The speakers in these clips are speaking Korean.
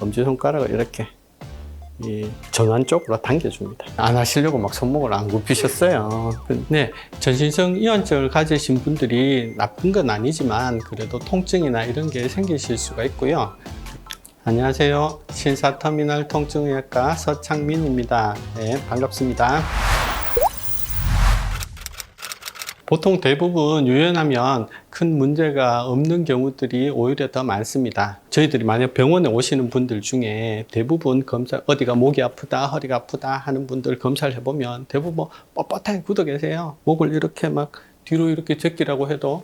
엄지손가락을 이렇게 이 전환 쪽으로 당겨줍니다. 안 하시려고 막 손목을 안 굽히셨어요. 근데 전신성 이완증을 가지신 분들이 나쁜 건 아니지만 그래도 통증이나 이런 게 생기실 수가 있고요. 안녕하세요. 신사터미널 통증의학과 서창민입니다. 네, 반갑습니다. 보통 대부분 유연하면 큰 문제가 없는 경우들이 오히려 더 많습니다. 저희들이 만약 병원에 오시는 분들 중에 대부분 검사, 어디가 목이 아프다, 허리가 아프다 하는 분들 검사를 해보면 대부분 뻣뻣하게 굳어 계세요. 목을 이렇게 막 뒤로 이렇게 제끼라고 해도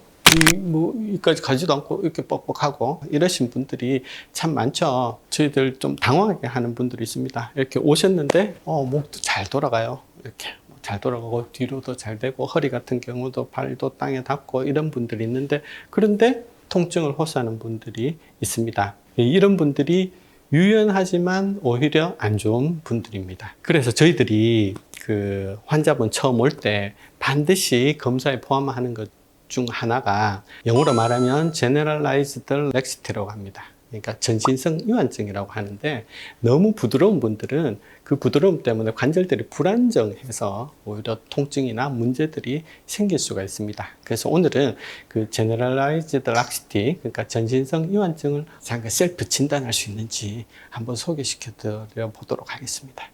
이까지 가지도 않고 이렇게 뻑뻑하고 이러신 분들이 참 많죠. 저희들 좀 당황하게 하는 분들이 있습니다. 이렇게 오셨는데 목도 잘 돌아가요. 이렇게 잘 돌아가고 뒤로도 잘 되고 허리 같은 경우도 발도 땅에 닿고 이런 분들이 있는데 그런데 통증을 호소하는 분들이 있습니다. 이런 분들이 유연하지만 오히려 안 좋은 분들입니다. 그래서 저희들이 그 환자분 처음 올 때 반드시 검사에 포함하는 것 중 하나가 영어로 말하면 Generalized Laxity라고 합니다. 그러니까 전신성 이완증이라고 하는데 너무 부드러운 분들은 그 부드러움 때문에 관절들이 불안정해서 오히려 통증이나 문제들이 생길 수가 있습니다. 그래서 오늘은 그 Generalized Laxity, 그러니까 전신성 이완증을 자기가 셀프 진단할 수 있는지 한번 소개시켜 드려 보도록 하겠습니다.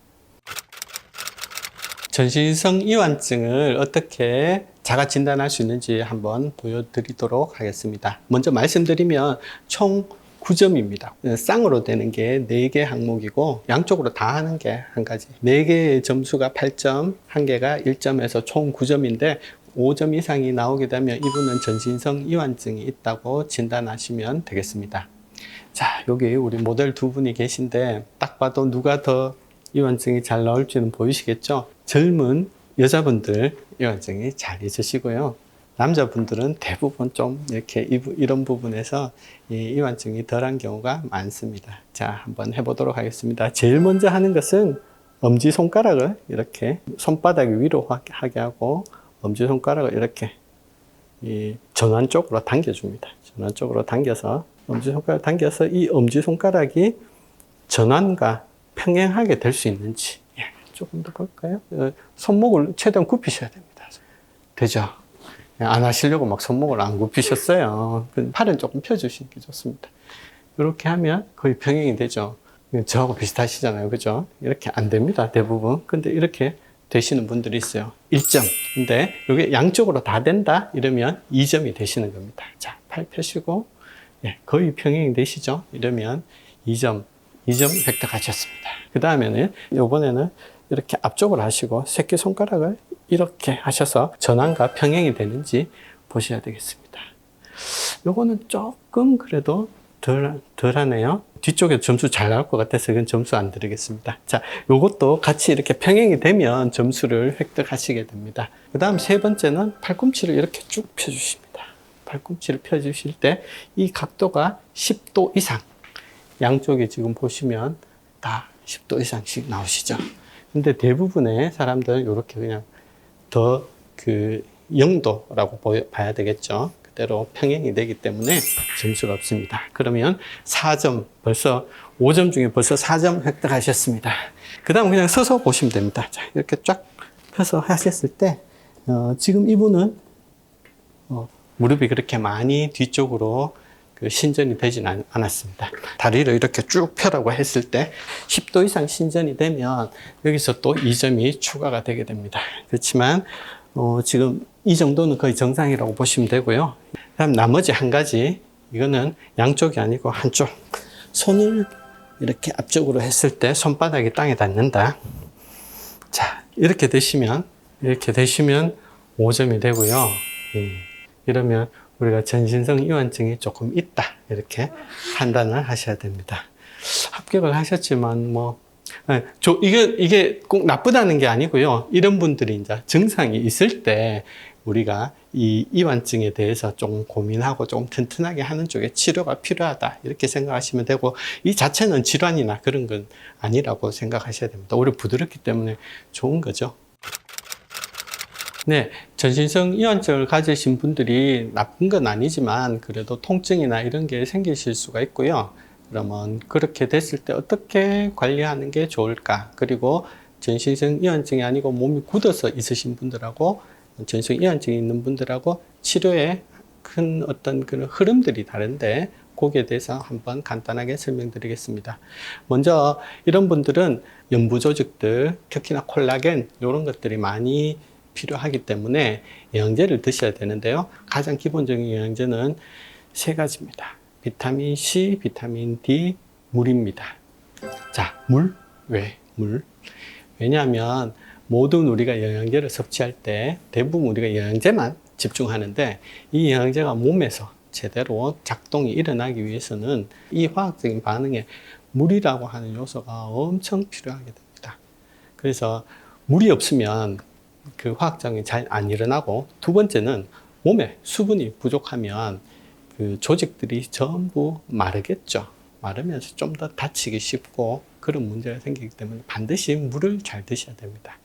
전신성 이완증을 어떻게 자가 진단할 수 있는지 한번 보여드리도록 하겠습니다. 먼저 말씀드리면 총 9점입니다. 쌍으로 되는 게 4개 항목이고 양쪽으로 다 하는 게 한 가지. 4개의 점수가 8점, 1개가 1점에서 총 9점인데 5점 이상이 나오게 되면 이분은 전신성 이완증이 있다고 진단하시면 되겠습니다. 자, 여기 우리 모델 두 분이 계신데 딱 봐도 누가 더 이완증이 잘 나올지는 보이시겠죠? 젊은 여자분들 이완증이 잘 있으시고요. 남자분들은 대부분 좀 이렇게 이런 부분에서 이완증이 덜한 경우가 많습니다. 자, 한번 해보도록 하겠습니다. 제일 먼저 하는 것은 엄지손가락을 이렇게 손바닥 위로 하게 하고 엄지손가락을 이렇게 이 전환 쪽으로 당겨줍니다. 전환 쪽으로 당겨서 엄지손가락을 당겨서 이 엄지손가락이 전환과 평행하게 될 수 있는지 조금 더 볼까요? 손목을 최대한 굽히셔야 됩니다. 되죠? 안 하시려고 막 손목을 안 굽히셨어요. 팔은 조금 펴주시는 게 좋습니다. 이렇게 하면 거의 평행이 되죠. 저하고 비슷하시잖아요. 그죠? 이렇게 안 됩니다. 대부분. 근데 이렇게 되시는 분들이 있어요. 1점. 근데 이게 양쪽으로 다 된다? 이러면 2점이 되시는 겁니다. 자, 팔 펴시고, 거의 평행이 되시죠? 이러면 2점 획득하셨습니다. 그 다음에는, 이번에는 이렇게 앞쪽으로 하시고, 새끼손가락을 이렇게 하셔서 전환과 평행이 되는지 보셔야 되겠습니다. 요거는 조금 그래도 덜하네요. 뒤쪽에 점수 잘 나올 것 같아서 이건 점수 안 드리겠습니다. 자, 요것도 같이 이렇게 평행이 되면 점수를 획득하시게 됩니다. 그 다음 세 번째는 팔꿈치를 이렇게 쭉 펴주십니다. 팔꿈치를 펴주실 때 이 각도가 10도 이상. 양쪽에 지금 보시면 다 10도 이상씩 나오시죠. 근데 대부분의 사람들은 이렇게 그냥 더 그 0도라고 봐야 되겠죠. 그대로 평행이 되기 때문에 점수가 없습니다. 그러면 4점, 벌써 5점 중에 벌써 4점 획득하셨습니다. 그 다음 그냥 서서 보시면 됩니다. 자, 이렇게 쫙 펴서 하셨을 때, 지금 이분은, 무릎이 그렇게 많이 뒤쪽으로 신전이 되진 않았습니다. 다리를 이렇게 쭉 펴라고 했을 때 10도 이상 신전이 되면 여기서 또 2점이 추가가 되게 됩니다. 그렇지만 지금 이 정도는 거의 정상이라고 보시면 되고요. 그다음 나머지 한 가지, 이거는 양쪽이 아니고 한쪽. 손을 이렇게 앞쪽으로 했을 때 손바닥이 땅에 닿는다. 자, 이렇게 되시면 5점이 되고요. 이러면 우리가 전신성 이완증이 조금 있다, 이렇게 판단을 하셔야 됩니다. 합격을 하셨지만 이게 꼭 나쁘다는 게 아니고요. 이런 분들이 이제 증상이 있을 때 우리가 이 이완증에 대해서 좀 고민하고 좀 튼튼하게 하는 쪽에 치료가 필요하다, 이렇게 생각하시면 되고, 이 자체는 질환이나 그런 건 아니라고 생각하셔야 됩니다. 오히려 부드럽기 때문에 좋은 거죠. 네, 전신성 이완증을 가지신 분들이 나쁜 건 아니지만 그래도 통증이나 이런 게 생기실 수가 있고요. 그러면 그렇게 됐을 때 어떻게 관리하는 게 좋을까? 그리고 전신성 이완증이 아니고 몸이 굳어서 있으신 분들하고 전신성 이완증이 있는 분들하고 치료에 큰 어떤 그런 흐름들이 다른데 거기에 대해서 한번 간단하게 설명드리겠습니다. 먼저 이런 분들은 연부 조직들, 특히나 콜라겐 이런 것들이 많이 필요하기 때문에 영양제를 드셔야 되는데요. 가장 기본적인 영양제는 세 가지입니다. 비타민 C, 비타민 D, 물입니다. 자, 물? 왜? 물? 왜냐하면 모든 우리가 영양제를 섭취할 때 대부분 우리가 영양제만 집중하는데 이 영양제가 몸에서 제대로 작동이 일어나기 위해서는 이 화학적인 반응에 물이라고 하는 요소가 엄청 필요하게 됩니다. 그래서 물이 없으면 그 화학작용이 잘 안 일어나고, 두 번째는 몸에 수분이 부족하면 그 조직들이 전부 마르겠죠. 마르면서 좀 더 다치기 쉽고 그런 문제가 생기기 때문에 반드시 물을 잘 드셔야 됩니다.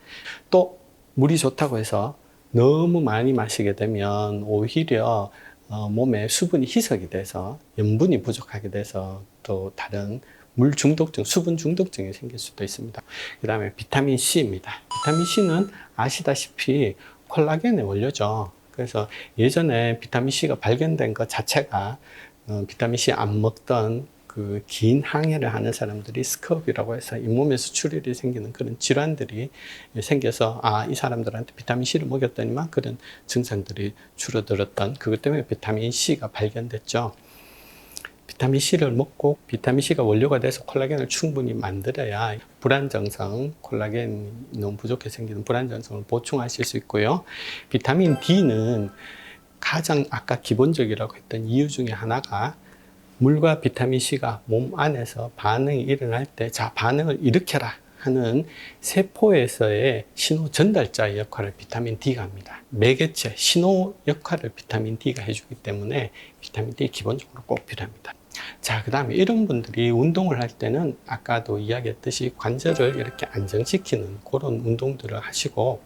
또 물이 좋다고 해서 너무 많이 마시게 되면 오히려 몸에 수분이 희석이 돼서 염분이 부족하게 돼서 또 다른 물 중독증, 수분 중독증이 생길 수도 있습니다. 그 다음에 비타민 C입니다. 비타민 C는 아시다시피 콜라겐의 원료죠. 그래서 예전에 비타민 C가 발견된 것 자체가 비타민 C 안 먹던 그 긴 항해를 하는 사람들이 스커비라고 해서 잇몸에서 출혈이 생기는 그런 질환들이 생겨서 이 사람들한테 비타민 C를 먹였더니만 그런 증상들이 줄어들었던, 그것 때문에 비타민 C가 발견됐죠. 비타민 C를 먹고 비타민 C가 원료가 돼서 콜라겐을 충분히 만들어야 불안정성, 콜라겐 너무 부족해 생기는 불안정성을 보충하실 수 있고요. 비타민 D는 가장 아까 기본적이라고 했던 이유 중에 하나가 물과 비타민 C가 몸 안에서 반응이 일어날 때 자, 반응을 일으켜라 하는 세포에서의 신호 전달자 역할을 비타민 D가 합니다. 매개체, 신호 역할을 비타민 D가 해주기 때문에 비타민 D 기본적으로 꼭 필요합니다. 자, 그 다음에 이런 분들이 운동을 할 때는 아까도 이야기했듯이 관절을 이렇게 안정시키는 그런 운동들을 하시고,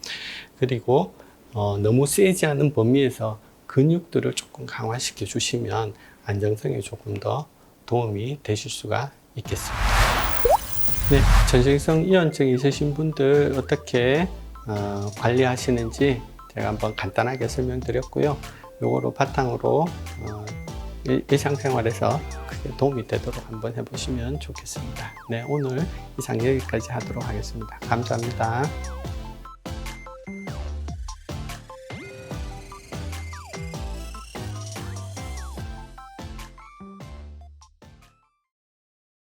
그리고 너무 세지 않은 범위에서 근육들을 조금 강화시켜 주시면 안정성에 조금 더 도움이 되실 수가 있겠습니다. 네, 전신성 이완증이 있으신 분들 어떻게 관리하시는지 제가 한번 간단하게 설명드렸고요. 요거로 바탕으로 일상생활에서 크게 도움이 되도록 한번 해보시면 좋겠습니다. 네, 오늘 이상 여기까지 하도록 하겠습니다. 감사합니다.